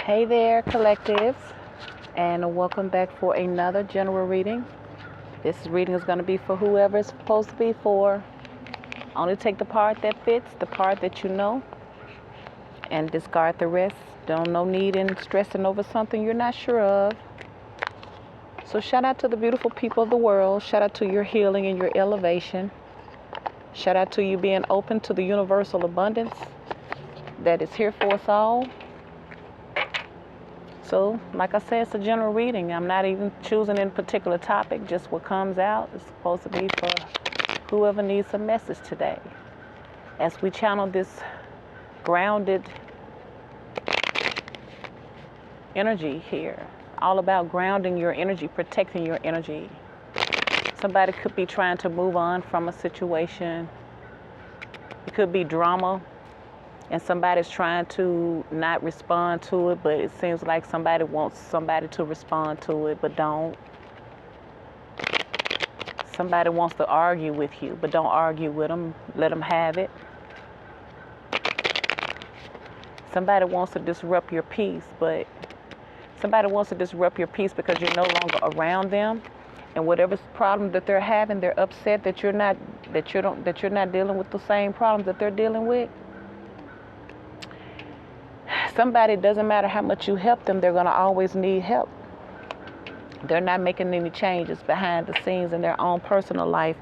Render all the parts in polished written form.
Hey there, collectives, and welcome back for another general reading. This reading is going to be for whoever it's supposed to be for. Only take the part that fits, the part that you know, and discard the rest. No need in stressing over something you're not sure of. So shout out to the beautiful people of the world. Shout out to your healing and your elevation. Shout out to you being open to the universal abundance that is here for us all. So, like I said, it's a general reading. I'm not even choosing any particular topic, just what comes out is supposed to be for whoever needs a message today. As we channel this grounded energy here, all about grounding your energy, protecting your energy. Somebody could be trying to move on from a situation. It could be drama. And somebody's trying to not respond to it, but it seems like somebody wants somebody to respond to it, but don't. Somebody wants to argue with you, but don't argue with them. Let them have it. Somebody wants to disrupt your peace, but somebody wants to disrupt your peace because you're no longer around them. And whatever problem that they're having, they're upset that you're not dealing with the same problems that they're dealing with. Somebody, doesn't matter how much you help them, they're going to always need help. They're not making any changes behind the scenes in their own personal life.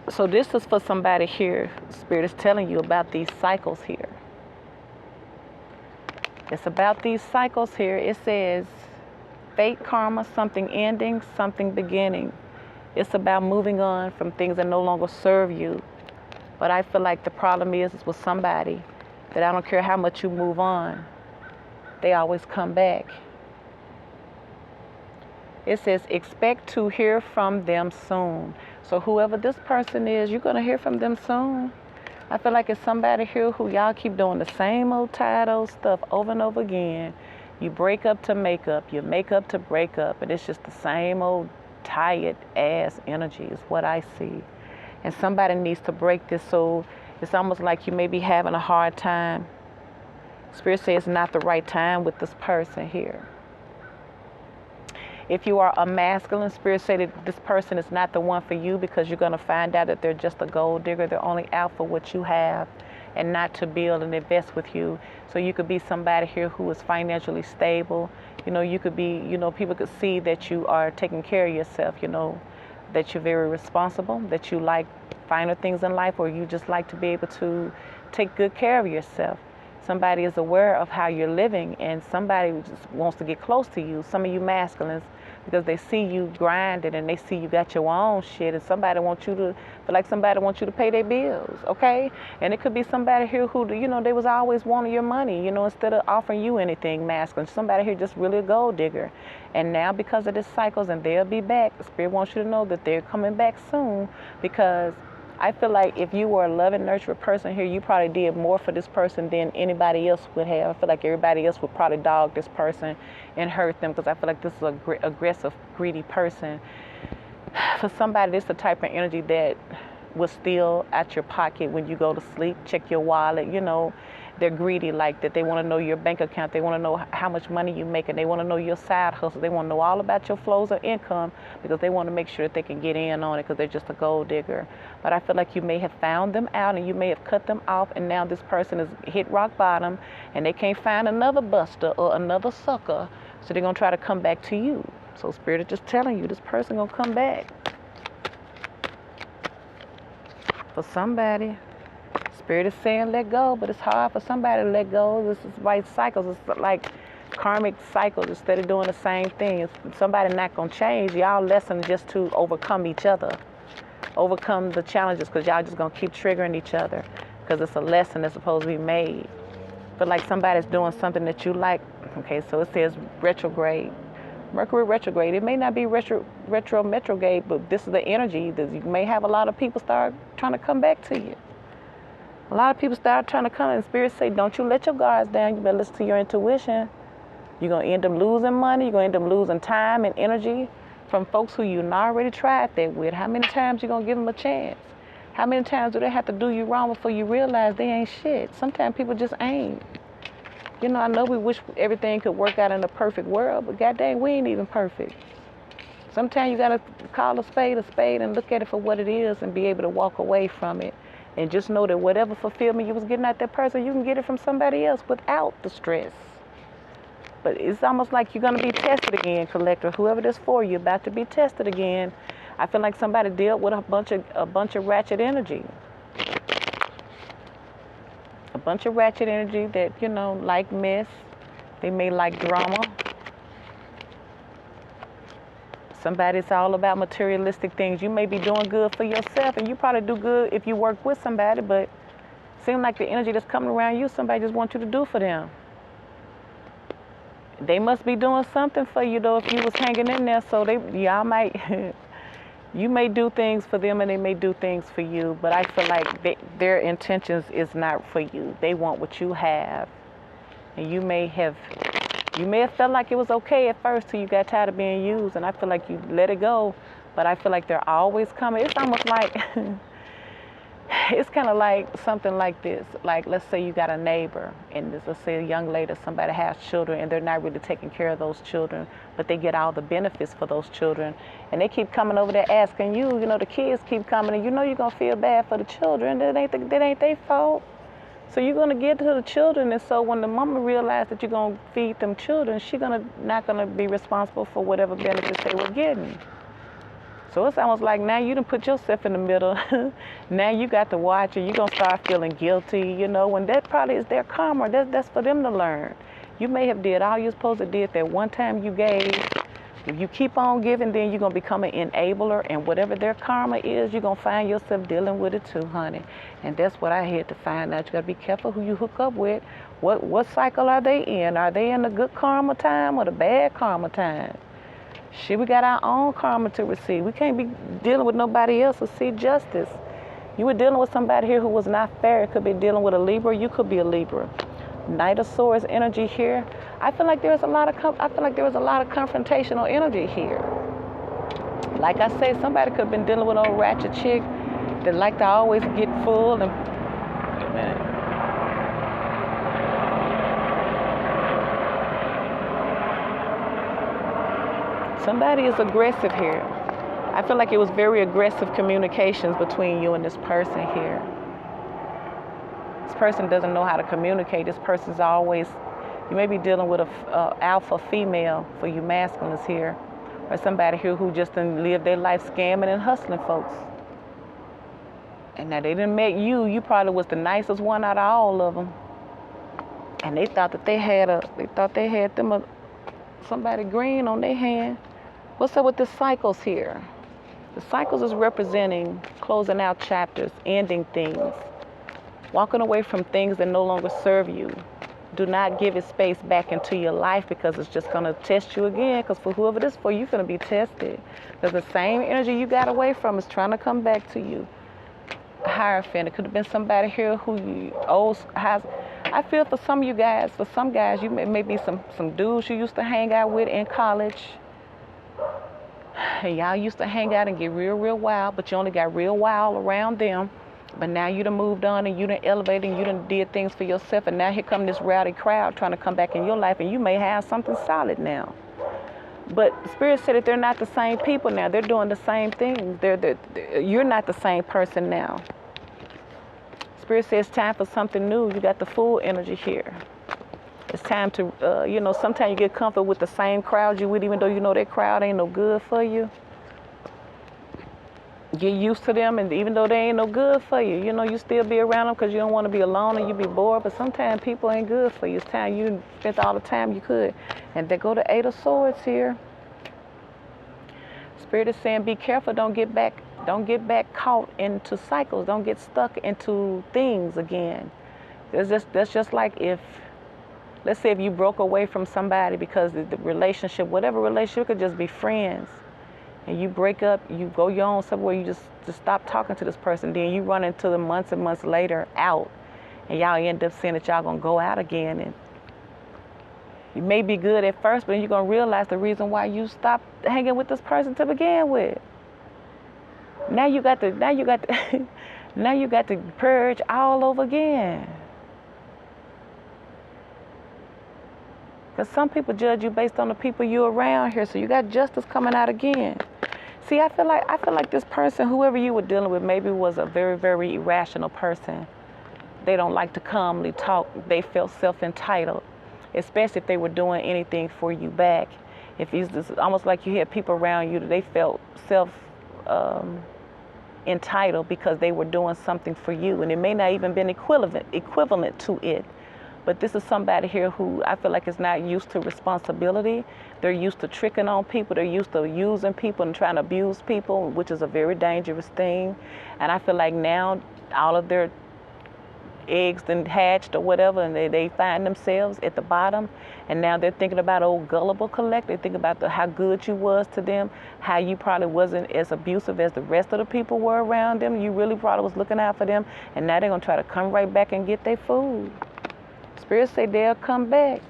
So this is for somebody here. Spirit is telling you about these cycles here. It's about these cycles here. It says fate, karma, something ending, something beginning. It's about moving on from things that no longer serve you. But I feel like the problem is with somebody that I don't care how much you move on, they always come back. It says, expect to hear from them soon. So whoever this person is, you're going to hear from them soon. I feel like it's somebody here who y'all keep doing the same old tired old stuff over and over again. You break up to make up, you make up to break up, and it's just the same old tired ass energy is what I see. And somebody needs to break this, so it's almost like you may be having a hard time. Spirit says it's not the right time with this person here. If you are a masculine, Spirit says that this person is not the one for you because you're going to find out that they're just a gold digger. They're only out for what you have and not to build and invest with you. So you could be somebody here who is financially stable. You could be, people could see that you are taking care of yourself, that you're very responsible, that you like finer things in life, or you just like to be able to take good care of yourself. Somebody is aware of how you're living, and somebody just wants to get close to you. Some of you masculines, because they see you grinding and they see you got your own shit, and somebody wants you to feel like somebody wants you to pay their bills, okay? And it could be somebody here who, they was always wanting your money, instead of offering you anything masculine. Somebody here just really a gold digger. And now because of this cycles, and they'll be back, the Spirit wants you to know that they're coming back soon, because I feel like if you were a loving, nurturing person here, you probably did more for this person than anybody else would have. I feel like everybody else would probably dog this person and hurt them, because I feel like this is an aggressive, greedy person. For somebody, this is the type of energy that will steal out your pocket when you go to sleep, check your wallet, They're greedy like that. They want to know your bank account. They want to know how much money you make, and they want to know your side hustle. They want to know all about your flows of income because they want to make sure that they can get in on it because they're just a gold digger. But I feel like you may have found them out and you may have cut them off, and now this person has hit rock bottom and they can't find another buster or another sucker, so they're going to try to come back to you. So Spirit is just telling you this person going to come back. For somebody, Spirit is saying let go, but it's hard for somebody to let go. This is like cycles. It's like karmic cycles. Instead of doing the same thing, if somebody not going to change, y'all lesson just to overcome each other. Overcome the challenges, because y'all just going to keep triggering each other, because it's a lesson that's supposed to be made. But like somebody's doing something that you like. Okay, so it says retrograde. Mercury retrograde. It may not be retrograde, but this is the energy that you may have a lot of people start trying to come back to you. A lot of people start trying to come, and Spirit say, don't you let your guards down. You better listen to your intuition. You're going to end up losing money. You're going to end up losing time and energy from folks who you already tried that with. How many times you going to give them a chance? How many times do they have to do you wrong before you realize they ain't shit? Sometimes people just ain't. You know, I know we wish everything could work out in a perfect world, but goddamn, we ain't even perfect. Sometimes you gotta call a spade and look at it for what it is and be able to walk away from it. And just know that whatever fulfillment you was getting at that person, you can get it from somebody else without the stress. But it's almost like you're gonna be tested again, collector. Whoever this for, you're about to be tested again. I feel like somebody dealt with a bunch of ratchet energy. A bunch of ratchet energy that, you know, like mess. They may like drama. Somebody's all about materialistic things. You may be doing good for yourself, and you probably do good if you work with somebody, but it seems like the energy that's coming around you, somebody just wants you to do for them. They must be doing something for you, though, if you was hanging in there, so y'all might, you may do things for them and they may do things for you, but I feel like their intentions is not for you. They want what you have, and you may have felt like it was okay at first till you got tired of being used, and I feel like you let it go, but I feel like they're always coming. It's almost like, it's kind of like something like this. Like, let's say you got a neighbor, and let's say a young lady, somebody has children, and they're not really taking care of those children, but they get all the benefits for those children, and they keep coming over there asking you, you know, the kids keep coming, and you know you're going to feel bad for the children. That ain't their fault. So you're going to get to the children, and so when the mama realizes that you're going to feed them children, she's not going to be responsible for whatever benefits they were getting. So it's almost like now you done put yourself in the middle. Now you got to watch it. You're going to start feeling guilty, you know, when that probably is their karma. That's for them to learn. You may have did all you're supposed to did that one time you gave. If you keep on giving, then you're going to become an enabler, and whatever their karma is, you're going to find yourself dealing with it too, honey. And that's what I had to find out. You got to be careful who you hook up with. What cycle are they in? Are they in the good karma time or the bad karma time? Shit, we got our own karma to receive. We can't be dealing with nobody else to see justice. You were dealing with somebody here who was not fair. It could be dealing with a Libra. You could be a Libra. Knight of Swords energy here. I feel like there was a lot of confrontational energy here. Like I said, somebody could have been dealing with an old ratchet chick that like to always get full and. Wait a minute. Somebody is aggressive here. I feel like it was very aggressive communications between you and this person here. This person doesn't know how to communicate. This person's always, you may be dealing with a alpha female for you masculines here, or somebody here who just didn't live their life scamming and hustling folks. And now they didn't met you. You probably was the nicest one out of all of them. And they thought that they had somebody green on their hand. What's up with the cycles here? The cycles is representing closing out chapters, ending things, walking away from things that no longer serve you. Do not give it space back into your life, because it's just going to test you again, because for whoever this for, you're going to be tested. Because the same energy you got away from is trying to come back to you. Hierophant, it could have been somebody here who has. I feel for some of you guys, for some guys, you may be some dudes you used to hang out with in college. And y'all used to hang out and get real wild, but you only got real wild around them. But now you done moved on and you done elevated and you done did things for yourself, and now here come this rowdy crowd trying to come back in your life, and you may have something solid now. But Spirit said that they're not the same people now. They're doing the same things. You're not the same person now. Spirit says it's time for something new. You got the full energy here. It's time to, sometimes you get comfortable with the same crowd you with, even though you know that crowd ain't no good for you. Get used to them, and even though they ain't no good for you, you still be around them because you don't want to be alone and you be bored. But sometimes people ain't good for you. It's time you spent all the time you could. And they go to Eight of Swords here. Spirit is saying, be careful. Don't get back caught into cycles. Don't get stuck into things again. That's just like if, let's say if you broke away from somebody because the relationship, whatever relationship, could just be friends. And you break up, you go your own somewhere, you just stop talking to this person. Then you run into them months and months later out. And y'all end up saying that y'all going to go out again. And you may be good at first, but then you're going to realize the reason why you stopped hanging with this person to begin with. Now you got to now you got to purge all over again. Because some people judge you based on the people you're around here. So you got justice coming out again. See, I feel like this person, whoever you were dealing with, maybe was a very, very irrational person. They don't like to calmly talk. They felt self-entitled, especially if they were doing anything for you back. If it's almost like you had people around you that they felt entitled because they were doing something for you, and it may not even been equivalent to it. But this is somebody here who I feel like is not used to responsibility. They're used to tricking on people. They're used to using people and trying to abuse people, which is a very dangerous thing. And I feel like now all of their eggs then hatched or whatever, and they find themselves at the bottom. And now they're thinking about old gullible collect. They think about how good you was to them, how you probably wasn't as abusive as the rest of the people were around them. You really probably was looking out for them. And now they're going to try to come right back and get their food. Spirits say they'll come back.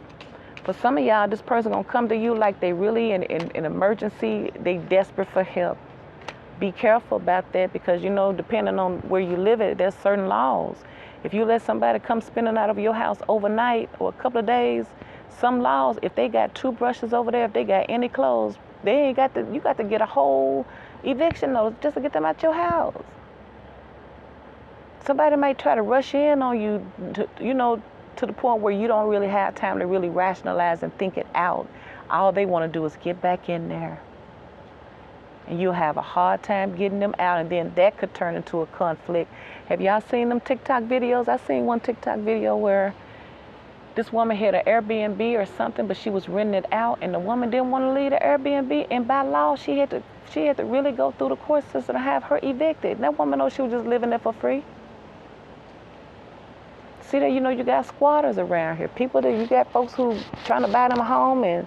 For some of y'all, this person gonna come to you like they really in emergency. They desperate for help. Be careful about that, because you know, depending on where you live at, there's certain laws. If you let somebody come spending out of your house overnight or a couple of days, some laws, if they got toothbrushes over there, if they got any clothes, they ain't got to. You got to get a whole eviction notice just to get them out your house. Somebody might try to rush in on you, to the point where you don't really have time to really rationalize and think it out. All they want to do is get back in there. And you'll have a hard time getting them out, and then that could turn into a conflict. Have y'all seen them TikTok videos? I seen one TikTok video where this woman had an Airbnb or something, but she was renting it out, and the woman didn't want to leave the Airbnb, and by law she had to really go through the court system to have her evicted. And that woman knows she was just living there for free. See that, you got squatters around here. You got folks who trying to buy them a home, and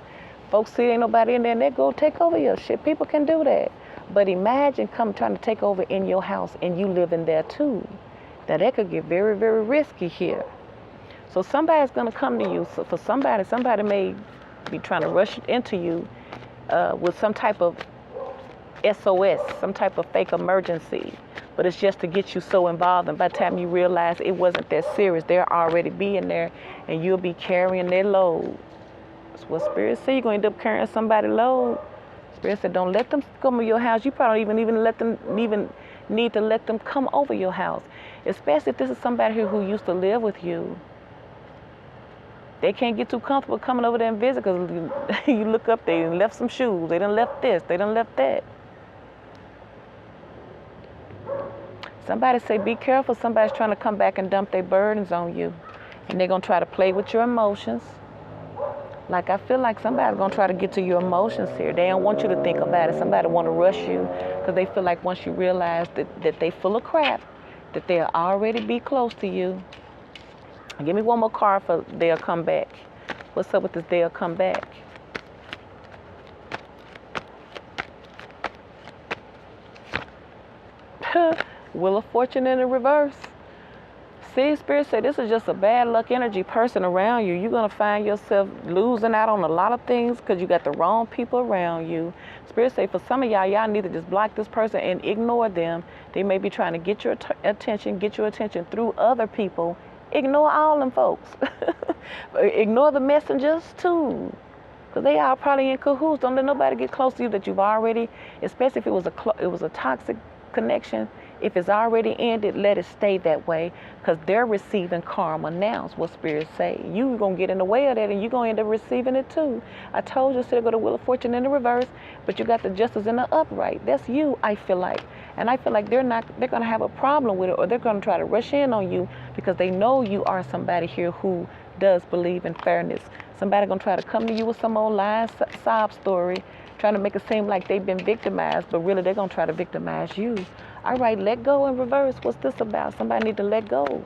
folks see ain't nobody in there, and they go take over your shit. People can do that. But imagine trying to take over in your house and you live in there too. Now that could get very, very risky here. So somebody's gonna come to you. So for somebody may be trying to rush into you with some type of SOS, some type of fake emergency. But it's just to get you so involved, and by the time you realize it wasn't that serious, they'll already be in there, and you'll be carrying their load. That's what Spirit said. You're going to end up carrying somebody's load. Spirit said, don't let them come to your house. You probably don't even need to let them come over your house, especially if this is somebody here who used to live with you. They can't get too comfortable coming over there and visit, because you look up, they done left some shoes, they done left this, they done left that. Somebody say, be careful. Somebody's trying to come back and dump their burdens on you. And they're going to try to play with your emotions. Like, I feel like somebody's going to try to get to your emotions here. They don't want you to think about it. Somebody want to rush you, because they feel like once you realize that they full of crap, that they'll already be close to you. Give me one more card for they'll come back. What's up with this they'll come back? Wheel of Fortune in the reverse. See, Spirit said this is just a bad luck energy person around you. You're going to find yourself losing out on a lot of things because you got the wrong people around you. Spirit said for some of y'all need to just block this person and ignore them. They may be trying to get your attention through other people. Ignore all them folks. Ignore the messengers too, because they are probably in cahoots. Don't let nobody get close to you that you've already, especially if it was a toxic connection. If it's already ended, let it stay that way, because they're receiving karma now, is what spirits say. You're going to get in the way of that, and you're going to end up receiving it too. I told you, so go to Wheel of Fortune in the reverse, but you got the Justice in the upright. That's you, I feel like. And I feel like they're going to have a problem with it, or they're going to try to rush in on you because they know you are somebody here who does believe in fairness. Somebody going to try to come to you with some old lying sob story, trying to make it seem like they've been victimized, but really they're going to try to victimize you. All right, let go in reverse. What's this about? Somebody need to let go.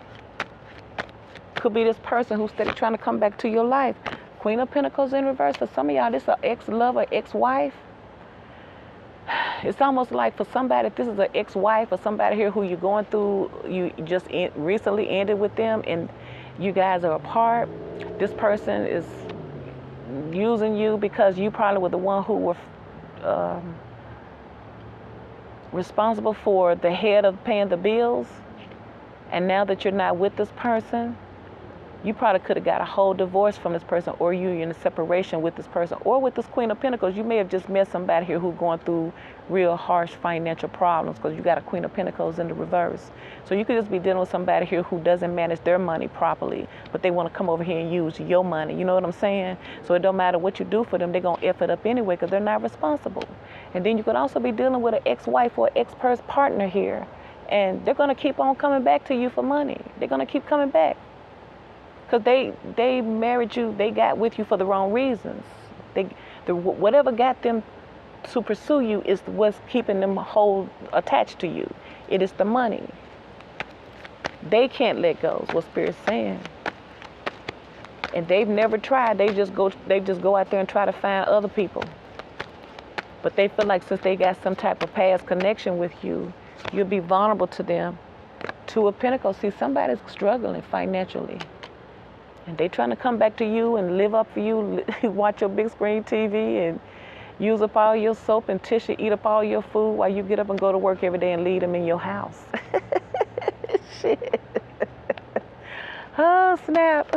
Could be this person who's steady trying to come back to your life. Queen of Pentacles in reverse. For some of y'all, this is an ex-lover, ex-wife. It's almost like for somebody, if this is an ex-wife or somebody here who you're going through, you just recently ended with them and you guys are apart. This person is using you because you probably were the one who were responsible for the head of paying the bills, and now that you're not with this person, You probably could have got a whole divorce from this person, or you in a separation with this person, or with this Queen of Pentacles. You may have just met somebody here who's going through real harsh financial problems because you got a Queen of Pentacles in the reverse. So you could just be dealing with somebody here who doesn't manage their money properly, but they want to come over here and use your money. You know what I'm saying? So it don't matter what you do for them, they're going to F it up anyway because they're not responsible. And then you could also be dealing with an ex-wife or ex-partner here, and they're going to keep on coming back to you for money. They're going to keep coming back. Because they married you, they got with you for the wrong reasons. Whatever got them to pursue you is what's keeping them attached to you. It is the money. They can't let go, is what Spirit's saying. And they've never tried. They just go out there and try to find other people. But they feel like since they got some type of past connection with you, you'll be vulnerable to them. Two of Pentacles, see, somebody's struggling financially. And they trying to come back to you and live up for you, watch your big screen TV and use up all your soap and tissue, eat up all your food while you get up and go to work every day and leave them in your house. Shit. Oh, snap.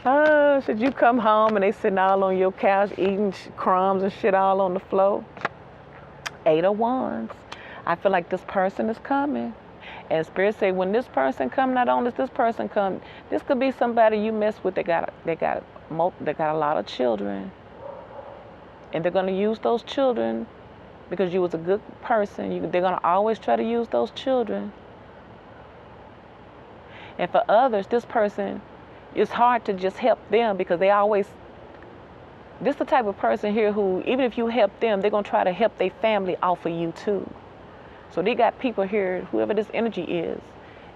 Oh, should you come home and they sitting all on your couch eating crumbs and shit all on the floor? 8 of Wands. I feel like this person is coming. And Spirit say, when this person come, not only does this person come, this could be somebody you mess with. They got a lot of children, and they're gonna use those children because you was a good person. They're gonna always try to use those children. And for others, this person, it's hard to just help them because they always. This the type of person here who, even if you help them, they're gonna try to help their family off of you too. So they got people here, whoever this energy is,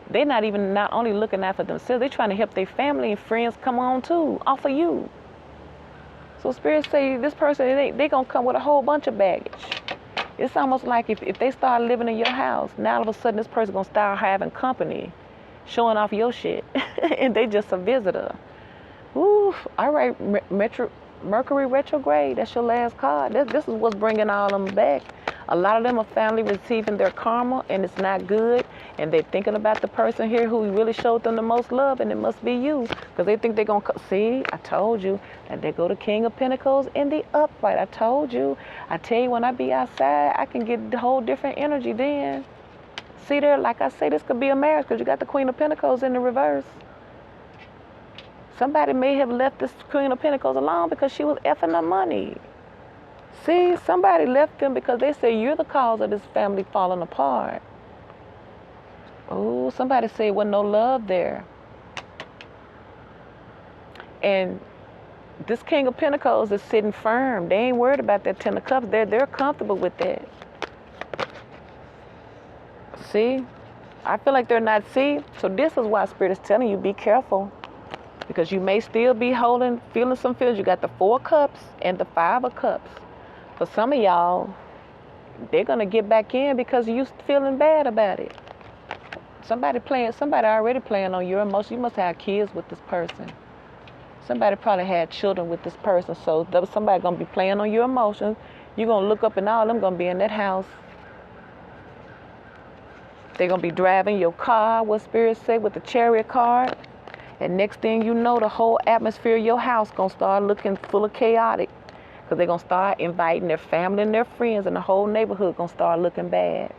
they're not only looking out for themselves, they're trying to help their family and friends come on too, off of you. So Spirit say this person, they going to come with a whole bunch of baggage. It's almost like if they start living in your house, now all of a sudden this person going to start having company, showing off your shit, and they just a visitor. Ooh, all right, Mercury retrograde, that's your last card. This is what's bringing all them back. A lot of them are family receiving their karma, and it's not good. And they're thinking about the person here who really showed them the most love, and it must be you. Because they think they're going to see, I told you, that they go to King of Pentacles in the upright. I told you. I tell you, when I be outside, I can get the whole different energy then. See there, like I say, this could be a marriage because you got the Queen of Pentacles in the reverse. Somebody may have left this Queen of Pentacles alone because she was effing her money. See, somebody left them because they say you're the cause of this family falling apart. Oh, somebody said wasn't no love there. And this King of Pentacles is sitting firm. They ain't worried about that Ten of Cups. They're comfortable with that. See, I feel like they're not. See, so this is why Spirit is telling you be careful, because you may still be feeling some feelings. You got the 4 of Cups and the 5 of Cups. For some of y'all, they're going to get back in because you feeling bad about it. Somebody already playing on your emotions. You must have kids with this person. Somebody probably had children with this person. So somebody going to be playing on your emotions. You're going to look up and all of them going to be in that house. They're going to be driving your car, what Spirit say, with the Chariot card. And next thing you know, the whole atmosphere of your house going to start looking full of chaotic. Because they're going to start inviting their family and their friends, and the whole neighborhood going to start looking bad.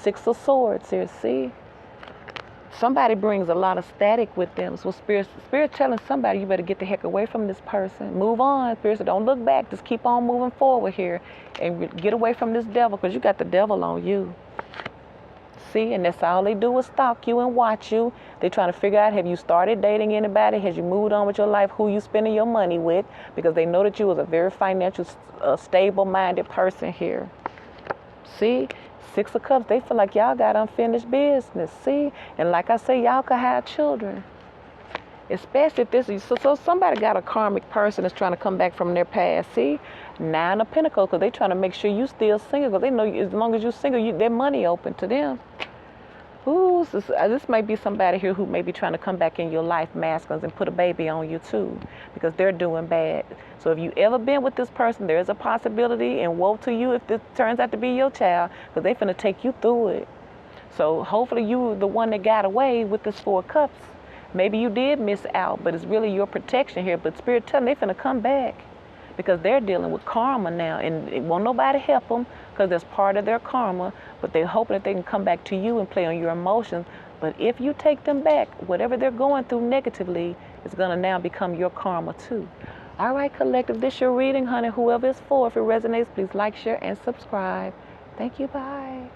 6 of Swords here, see? Somebody brings a lot of static with them. So Spirit telling somebody, you better get the heck away from this person. Move on. Spirit said, don't look back. Just keep on moving forward here. And get away from this devil, because you got the devil on you. See, and that's all they do is stalk you and watch you. They're trying to figure out, have you started dating anybody? Has you moved on with your life? Who you spending your money with? Because they know that you was a very financial, stable-minded person here. See, 6 of Cups, they feel like y'all got unfinished business. See, and like I say, y'all could have children. Especially if this is, so somebody got a karmic person that's trying to come back from their past. See, 9 of Pentacles, because they trying to make sure you still single, because they know as long as you're single, their money open to them. Ooh, this might be somebody here who may be trying to come back in your life, masculines, and put a baby on you too, because they're doing bad. So if you ever been with this person, there is a possibility, and woe to you if this turns out to be your child, because they're finna take you through it. So hopefully you the one that got away with this 4 of Cups. Maybe you did miss out, but it's really your protection here. But Spirit telling they finna come back because they're dealing with karma now, and it won't nobody help them because that's part of their karma. But they're hoping that they can come back to you and play on your emotions. But if you take them back, whatever they're going through negatively is gonna now become your karma too. All right, collective, this your reading, honey. Whoever it's for, if it resonates, please like, share, and subscribe. Thank you. Bye.